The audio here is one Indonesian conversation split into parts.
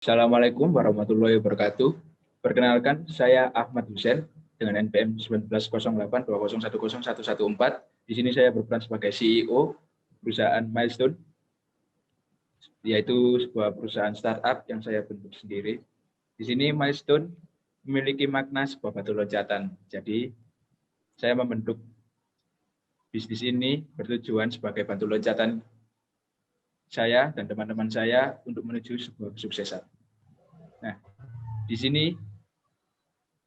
Assalamualaikum warahmatullahi wabarakatuh. Perkenalkan, saya Ahmad Hussein dengan NPM 190820101114. Di sini saya berperan sebagai CEO perusahaan Milestone, yaitu sebuah perusahaan startup yang saya bentuk sendiri. Di sini Milestone memiliki makna sebuah batu loncatan. Jadi, saya membentuk bisnis ini bertujuan sebagai batu loncatan saya dan teman-teman saya untuk menuju sebuah kesuksesan. Nah, di sini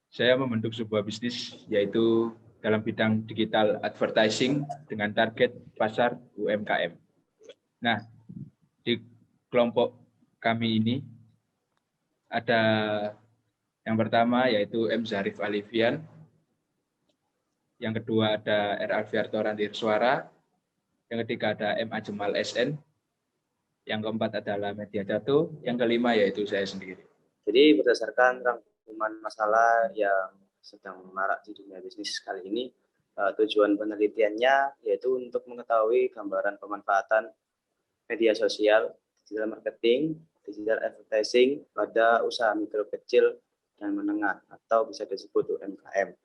saya membentuk sebuah bisnis yaitu dalam bidang digital advertising dengan target pasar UMKM. Nah, di kelompok kami ini ada yang pertama yaitu M. Zarif Alifian, yang kedua ada R. Alfiarto Randir Suara, yang ketiga ada M. Ajemal SN, yang keempat adalah Media Jatuh, yang kelima yaitu saya sendiri. Jadi berdasarkan rangkuman masalah yang sedang marak di dunia bisnis kali ini, tujuan penelitiannya yaitu untuk mengetahui gambaran pemanfaatan media sosial, digital marketing, digital advertising pada usaha mikro kecil dan menengah atau bisa disebut UMKM.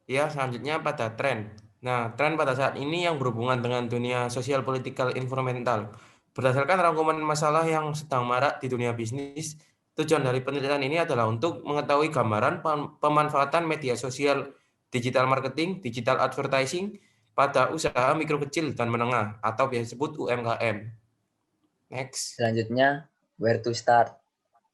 Ya, selanjutnya pada tren. Nah, tren pada saat ini yang berhubungan dengan dunia sosial, politikal, environmental. Berdasarkan rangkuman masalah yang sedang marak di dunia bisnis, tujuan dari penelitian ini adalah untuk mengetahui gambaran pemanfaatan media sosial, digital marketing, digital advertising pada usaha mikro kecil dan menengah atau biasa disebut UMKM. Next. Selanjutnya, where to start.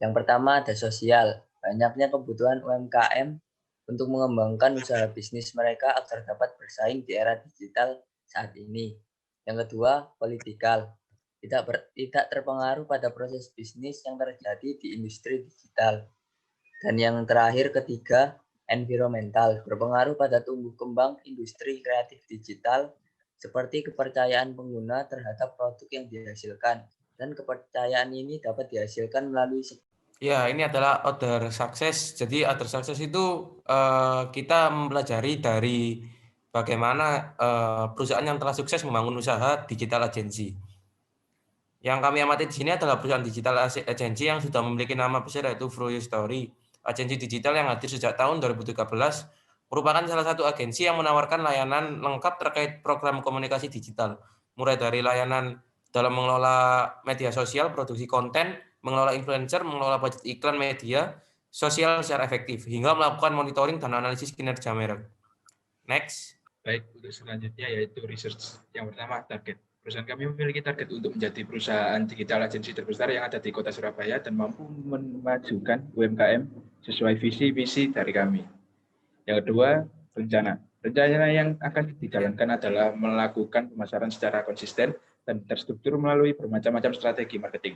Yang pertama ada sosial. Banyaknya kebutuhan UMKM untuk mengembangkan usaha bisnis mereka agar dapat bersaing di era digital saat ini. Yang kedua, politikal. Tidak terpengaruh pada proses bisnis yang terjadi di industri digital. Dan yang terakhir, ketiga, environmental. Berpengaruh pada tumbuh kembang industri kreatif digital seperti kepercayaan pengguna terhadap produk yang dihasilkan. Dan kepercayaan ini dapat dihasilkan melalui ya, ini adalah Other Success. Jadi Other Success itu kita mempelajari dari bagaimana perusahaan yang telah sukses membangun usaha digital agency. Yang kami amati di sini adalah perusahaan digital agency yang sudah memiliki nama besar yaitu Fruyo Story. Agensi digital yang hadir sejak tahun 2013 merupakan salah satu agensi yang menawarkan layanan lengkap terkait program komunikasi digital, mulai dari layanan dalam mengelola media sosial, produksi konten, mengelola influencer, mengelola budget iklan media sosial secara efektif, hingga melakukan monitoring dan analisis kinerja merek. Next. Baik, untuk selanjutnya yaitu research. Yang pertama, target. Perusahaan kami memiliki target untuk menjadi perusahaan digital agensi terbesar yang ada di Kota Surabaya dan mampu memajukan UMKM sesuai visi misi dari kami. Yang kedua, rencana. Rencana yang akan dijalankan adalah melakukan pemasaran secara konsisten dan terstruktur melalui bermacam-macam strategi marketing.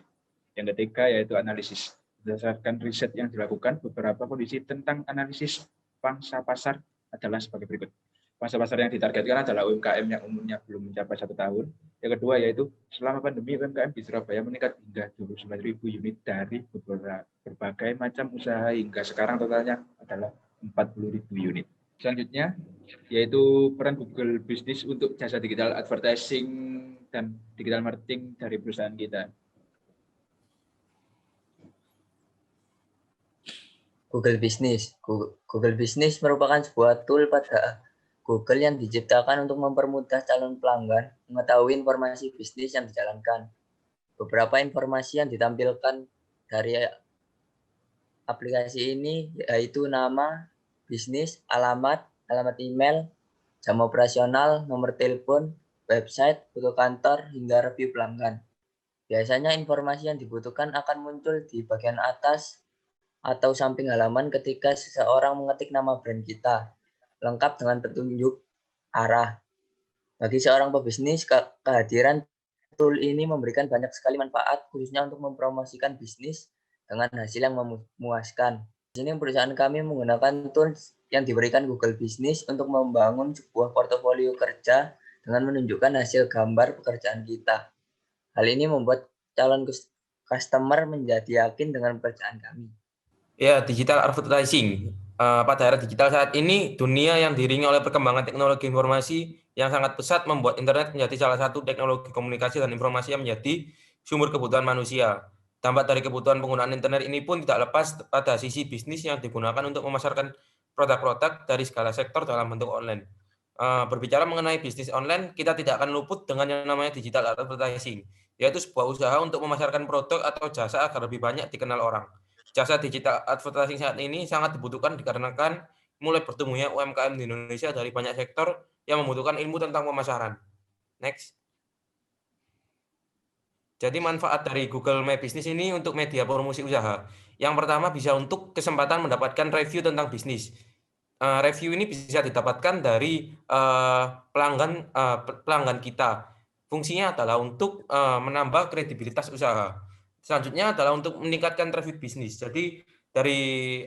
Yang ketiga yaitu analisis. Berdasarkan riset yang dilakukan, beberapa kondisi tentang analisis pangsa pasar adalah sebagai berikut. Pangsa pasar yang ditargetkan adalah UMKM yang umurnya belum mencapai 1 tahun. Yang kedua yaitu selama pandemi UMKM di Surabaya meningkat hingga 29.000 unit dari berbagai macam usaha hingga sekarang totalnya adalah 40.000 unit. Selanjutnya yaitu peran Google Business untuk jasa digital advertising dan digital marketing dari perusahaan kita. Google Business. Google Business merupakan sebuah tool pada Google yang diciptakan untuk mempermudah calon pelanggan mengetahui informasi bisnis yang dijalankan. Beberapa informasi yang ditampilkan dari aplikasi ini yaitu nama bisnis, alamat email, jam operasional, nomor telepon, website, foto kantor, hingga review pelanggan. Biasanya informasi yang dibutuhkan akan muncul di bagian atas atau samping halaman ketika seseorang mengetik nama brand kita, lengkap dengan petunjuk arah. Bagi seorang pebisnis, kehadiran tool ini memberikan banyak sekali manfaat, khususnya untuk mempromosikan bisnis dengan hasil yang memuaskan. Di sini perusahaan kami menggunakan tools yang diberikan Google Business untuk membangun sebuah portofolio kerja dengan menunjukkan hasil gambar pekerjaan kita. Hal ini membuat calon customer menjadi yakin dengan pekerjaan kami. Ya, digital advertising. Pada era digital saat ini, dunia yang diiringi oleh perkembangan teknologi informasi yang sangat pesat membuat internet menjadi salah satu teknologi komunikasi dan informasi yang menjadi sumber kebutuhan manusia. Dampak dari kebutuhan penggunaan internet ini pun tidak lepas pada sisi bisnis yang digunakan untuk memasarkan produk-produk dari segala sektor dalam bentuk online. Berbicara mengenai bisnis online, kita tidak akan luput dengan yang namanya digital advertising, yaitu sebuah usaha untuk memasarkan produk atau jasa agar lebih banyak dikenal orang. Jasa digital advertising saat ini sangat dibutuhkan dikarenakan mulai bertumbuhnya UMKM di Indonesia dari banyak sektor yang membutuhkan ilmu tentang pemasaran. Next. Jadi manfaat dari Google My Business ini untuk media promosi usaha. Yang pertama bisa untuk kesempatan mendapatkan review tentang bisnis. Review ini bisa didapatkan dari pelanggan kita. Fungsinya adalah untuk menambah kredibilitas usaha. Selanjutnya adalah untuk meningkatkan traffic bisnis. Jadi dari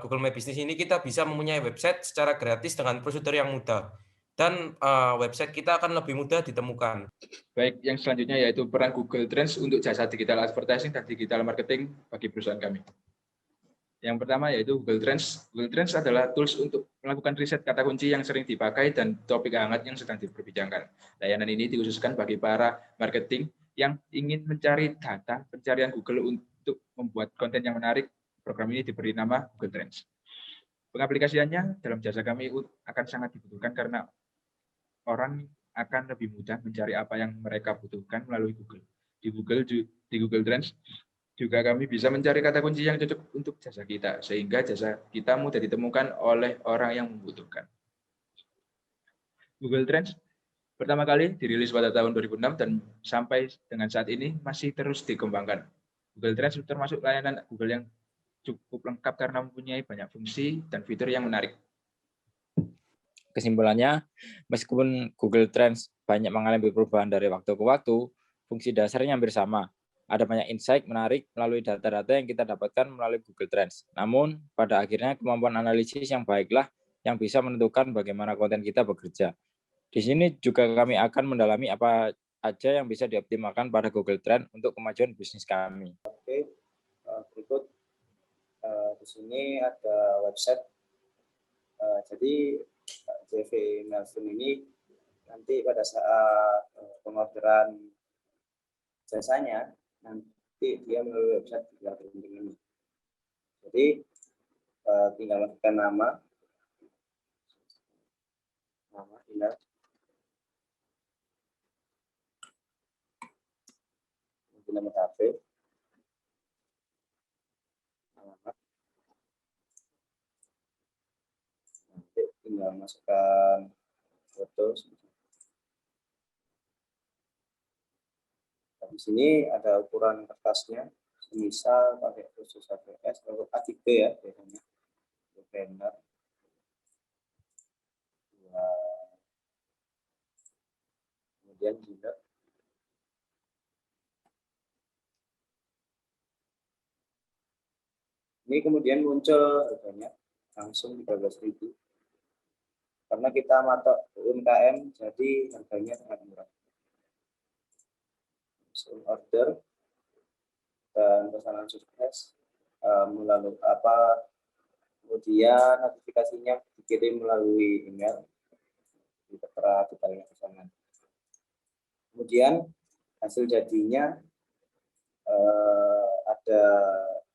Google My Business ini kita bisa mempunyai website secara gratis dengan prosedur yang mudah. Dan website kita akan lebih mudah ditemukan. Baik, yang selanjutnya yaitu peran Google Trends untuk jasa digital advertising dan digital marketing bagi perusahaan kami. Yang pertama yaitu Google Trends. Google Trends adalah tools untuk melakukan riset kata kunci yang sering dipakai dan topik hangat yang sedang diperbincangkan. Layanan ini dikhususkan bagi para marketing yang ingin mencari data pencarian Google untuk membuat konten yang menarik. Program ini diberi nama Google Trends. Pengaplikasiannya dalam jasa kami akan sangat dibutuhkan karena orang akan lebih mudah mencari apa yang mereka butuhkan melalui Google. Di Google Trends juga kami bisa mencari kata kunci yang cocok untuk jasa kita, sehingga jasa kita mudah ditemukan oleh orang yang membutuhkan. Google Trends pertama kali dirilis pada tahun 2006 dan sampai dengan saat ini masih terus dikembangkan. Google Trends termasuk layanan Google yang cukup lengkap karena mempunyai banyak fungsi dan fitur yang menarik. Kesimpulannya, meskipun Google Trends banyak mengalami perubahan dari waktu ke waktu, fungsi dasarnya hampir sama. Ada banyak insight menarik melalui data-data yang kita dapatkan melalui Google Trends. Namun, pada akhirnya kemampuan analisis yang baiklah yang bisa menentukan bagaimana konten kita bekerja. Di sini juga kami akan mendalami apa aja yang bisa dioptimalkan pada Google Trends untuk kemajuan bisnis kami. Oke, berikut di sini ada website. Jadi JV Melvin ini nanti pada saat pengorderan jasanya nanti dia melalui website tinggal printing ini. Jadi tinggal masukkan nama, email, nomor HP, alamat. Nanti tinggal masukkan foto. Di sini ada ukuran kertasnya, misal pakai khusus ABS atau A3 ya biasanya, banner. Kemudian juga ini kemudian muncul harganya langsung 13.000 karena kita matok UMKM jadi harganya sangat murah. Langsung order dan pesanan sukses melalui kemudian notifikasinya dikirim melalui email di tertera detailnya pesanan. Kemudian hasil jadinya ada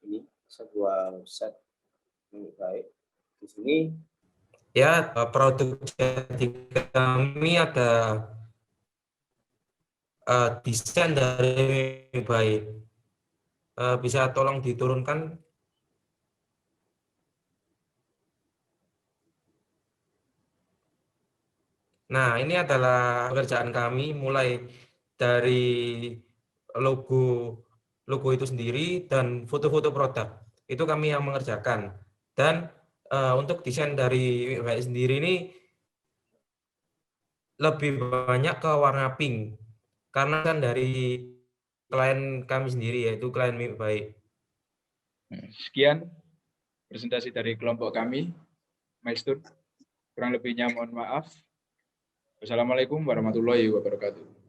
ini sebuah website yang baik. Di sini ya produk jadi kami ada desain dari baik. Bisa tolong diturunkan. Nah, ini adalah pekerjaan kami mulai dari logo itu sendiri dan foto-foto produk. Itu kami yang mengerjakan. Dan untuk desain dari website sendiri ini lebih banyak ke warna pink. Karena kan dari klien kami sendiri yaitu klien Mimik Baik. Sekian presentasi dari kelompok kami, Milestone. Kurang lebihnya mohon maaf. Wassalamualaikum warahmatullahi wabarakatuh.